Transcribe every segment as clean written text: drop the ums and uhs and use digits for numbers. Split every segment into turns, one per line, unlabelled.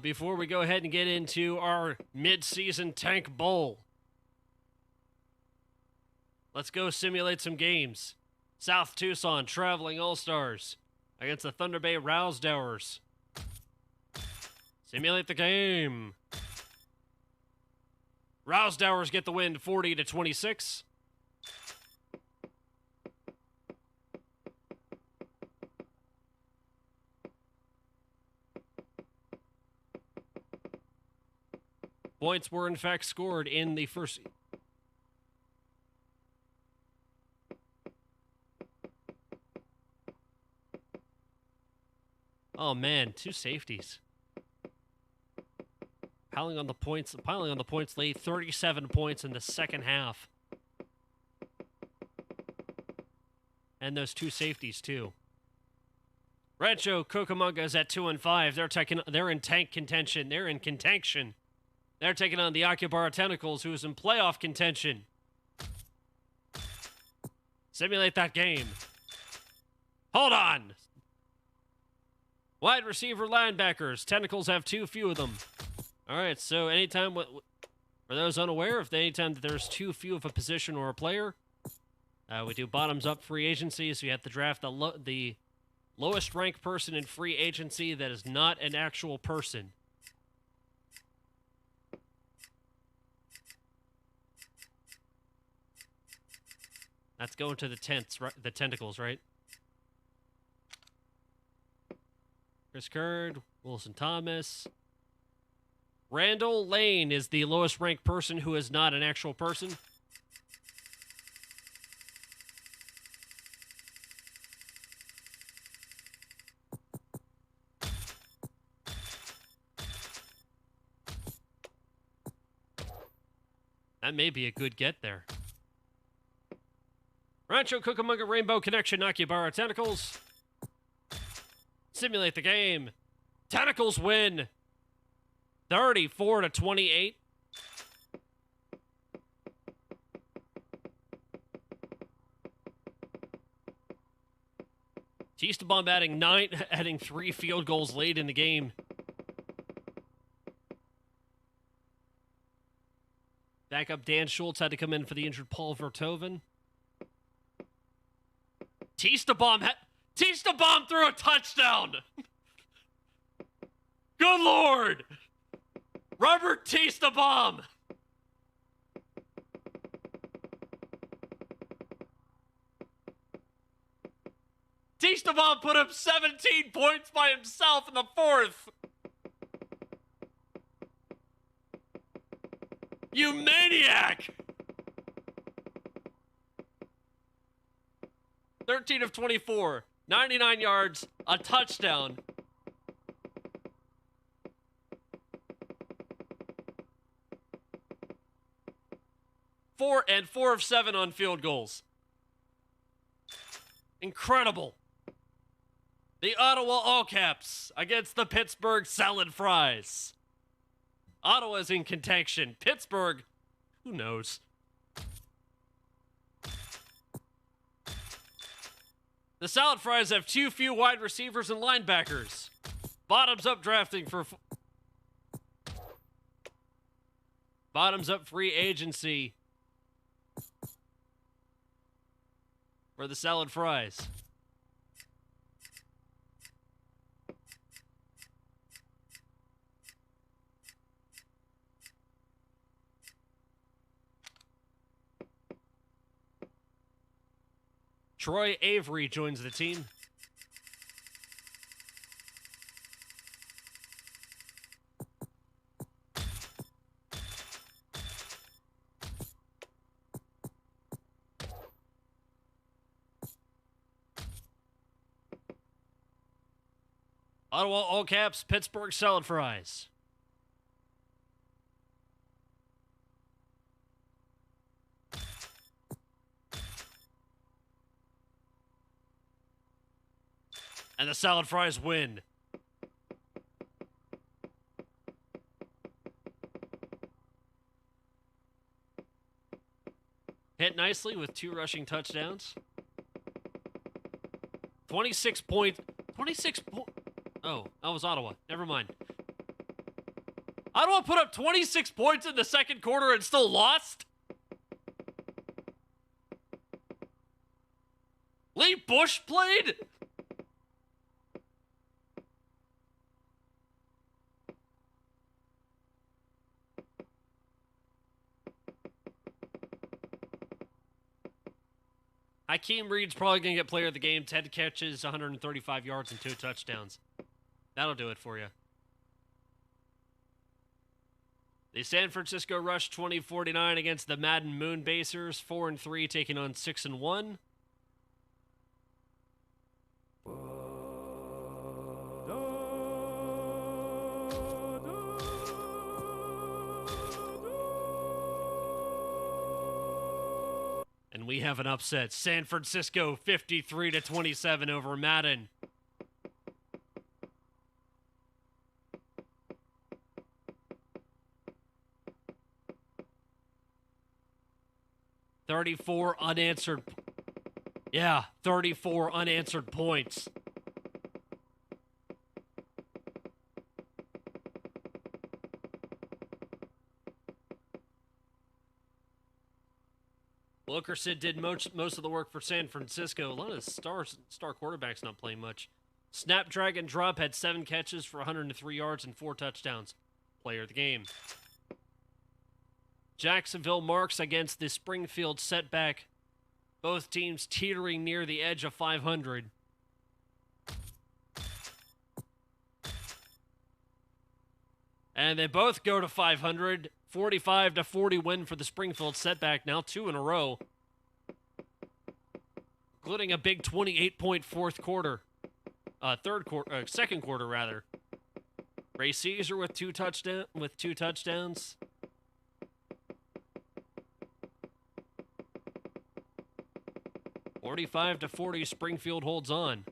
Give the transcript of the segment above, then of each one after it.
Before we go ahead and get into our mid-season tank bowl, let's go simulate some games. South Tucson Traveling All-Stars against the Thunder Bay Rousedowers. Simulate the game. Rousedowers get the win 40-26. Points were in fact scored in the first. Oh man, 2 safeties. Piling on the points late, 37 points in the second half. And those 2 safeties too. Rancho Cucamonga is at 2-5. They're in tank contention. They're in contention. They're taking on the Akibara Tentacles, who is in playoff contention. Simulate that game. Hold on. Wide receiver linebackers. Tentacles have too few of them. All right, so anytime, for those unaware, anytime that there's too few of a position or a player, we do bottoms-up free agency, so you have to draft the lowest ranked person in free agency that is not an actual person. That's going to the tentacles, right? Chris Curd, Wilson Thomas. Randall Lane is the lowest ranked person who is not an actual person. That may be a good get there. Rancho Cucamonga Rainbow Connection Akibara Tentacles. Simulate the game. Tentacles win 34-28. Teastabomb adding 3 field goals late in the game. Backup Dan Schultz had to come in for the injured Paul Vertoven. Teastabomb threw a touchdown. Good Lord. Robert Teastabomb. Teastabomb put up 17 points by himself in the 4th. You maniac. 13 of 24, 99 yards, a touchdown. Four of 7 on field goals. Incredible. The Ottawa All Caps against the Pittsburgh Salad Fries. Ottawa's in contention. Pittsburgh, who knows? The Salad Fries have too few wide receivers and linebackers. Bottoms-up drafting for... Bottoms-up free agency for the Salad Fries. Troy Avery joins the team. Ottawa All Caps, Pittsburgh Salad Fries. And the Salad Fries win. Hit nicely with 2 rushing touchdowns. 26 point... Oh, that was Ottawa. Never mind. I don't want to put up 26 points in the second quarter and still lost. Lee Bush played? Hakeem Reed's probably going to get player of the game. 10 catches, 135 yards, and 2 touchdowns. That'll do it for you. The San Francisco Rush 2049 against the Madden Moonbasers. 4-3 taking on 6-1. And we have an upset. San Francisco 53-27 over Madden. $34 unanswered. Yeah, 34 unanswered points. Wilkerson did most of the work for San Francisco. A lot of star quarterbacks not playing much. Snapdragon Drop had 7 catches for 103 yards and 4 touchdowns. Player of the game. Jacksonville Marks against the Springfield Setback. Both teams teetering near the edge of 500. And they both go to 500. 45-40 win for the Springfield Setback. Now 2 in a row. Including a big 28-point fourth quarter. Second quarter, rather. Ray Caesar with 2 touchdowns. $45-40, Springfield holds on.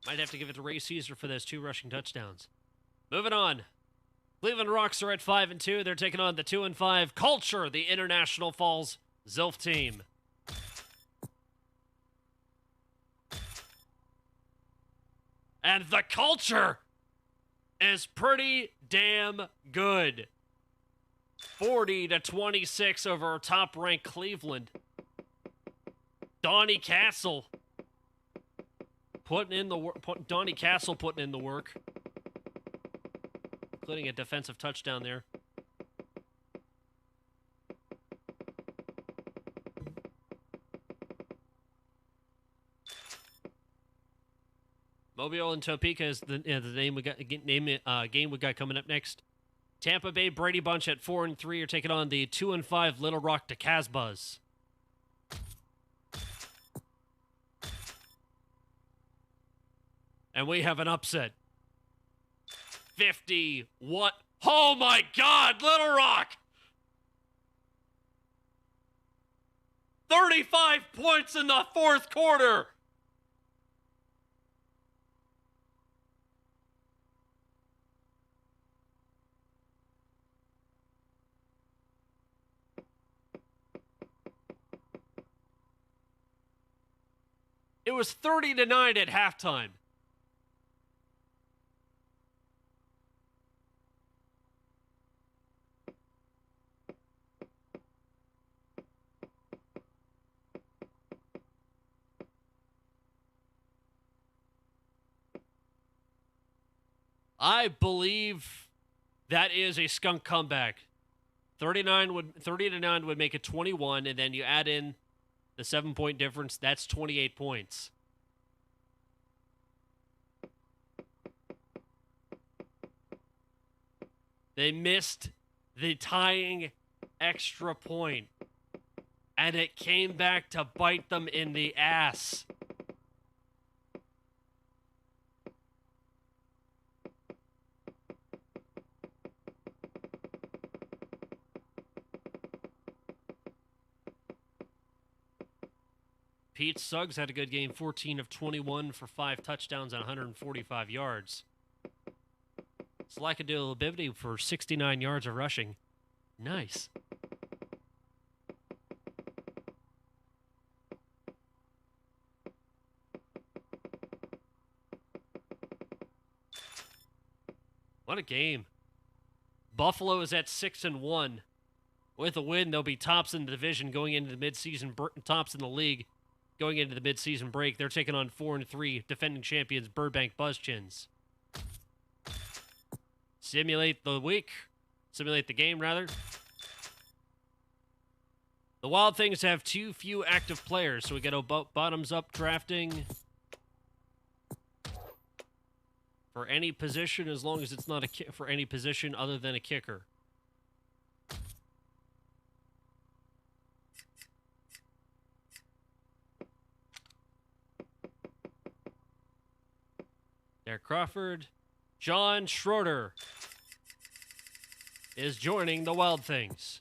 Might have to give it to Ray Caesar for those 2 rushing touchdowns. Moving on. Cleveland Rocks are at 5-2. They're taking on the 2-5 Culture, the International Falls XILF team. And the Culture is pretty damn good. 40-26 over top-ranked Cleveland. Donnie Castle putting in the work. Donnie Castle putting in the work, including a defensive touchdown there. Mobile and Topeka is the game we got coming up next. Tampa Bay Brady Bunch at 4-3 are taking on the 2-5 Little Rock DeKalb. And we have an upset. 51. Oh my God, Little Rock! 35 points in the fourth quarter! It was 30-9 at halftime. I believe that is a skunk comeback. 30-9 would make it 21, and then you add in the 7-point difference. That's 28 points. They missed the tying extra point, and it came back to bite them in the ass. Pete Suggs had a good game, 14 of 21 for 5 touchdowns and 145 yards. Slackadoo Bibby for 69 yards of rushing. Nice. What a game. Buffalo is at 6-1. With a win, they'll be tops in the division going into the midseason, tops in the league going into the midseason break. They're taking on 4-3 defending champions Burbank Buzzchins. Simulate the game, rather. The Wild Things have too few active players, so we get a bottoms-up drafting for any position, as long as it's not for any position other than a kicker. Derek Crawford. John Schroeder is joining the Wild Things.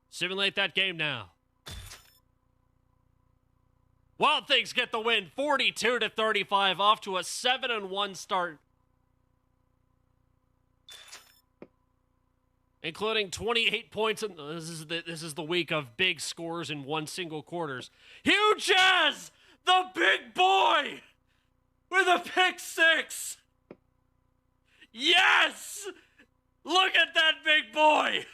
Simulate that game now. Wild Things get the win, 42-35, off to a 7-1 start, including 28 points. This is the week of big scores in one single quarters. Hugh Jazz, the big boy, with a pick six. Yes! Look at that big boy!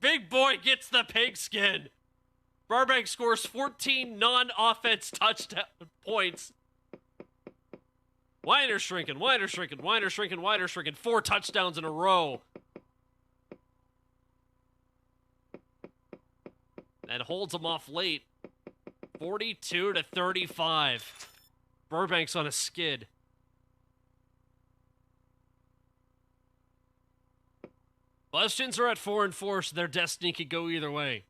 Big boy gets the pigskin. Burbank scores 14 non-offense touchdown points. Wider shrinking. 4 touchdowns in a row. That holds them off late. 42-35. Burbank's on a skid. Buzzchins are at 4-4, so their destiny could go either way.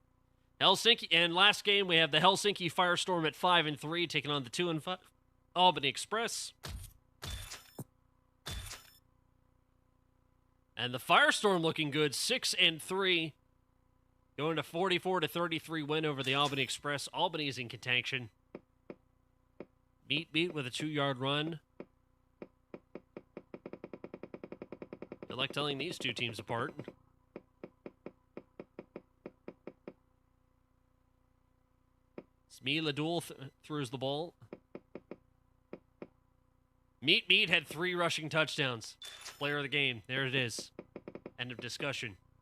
Helsinki, and last game we have the Helsinki Firestorm at 5-3, taking on the 2-5 Albany Express. And the Firestorm looking good, 6-3, going to 44-33 win over the Albany Express. Albany is in contention. Meat with a 2-yard run. I like telling these two teams apart. Smee Ladul throws the ball. Meat had 3 rushing touchdowns. Player of the game. There it is. End of discussion.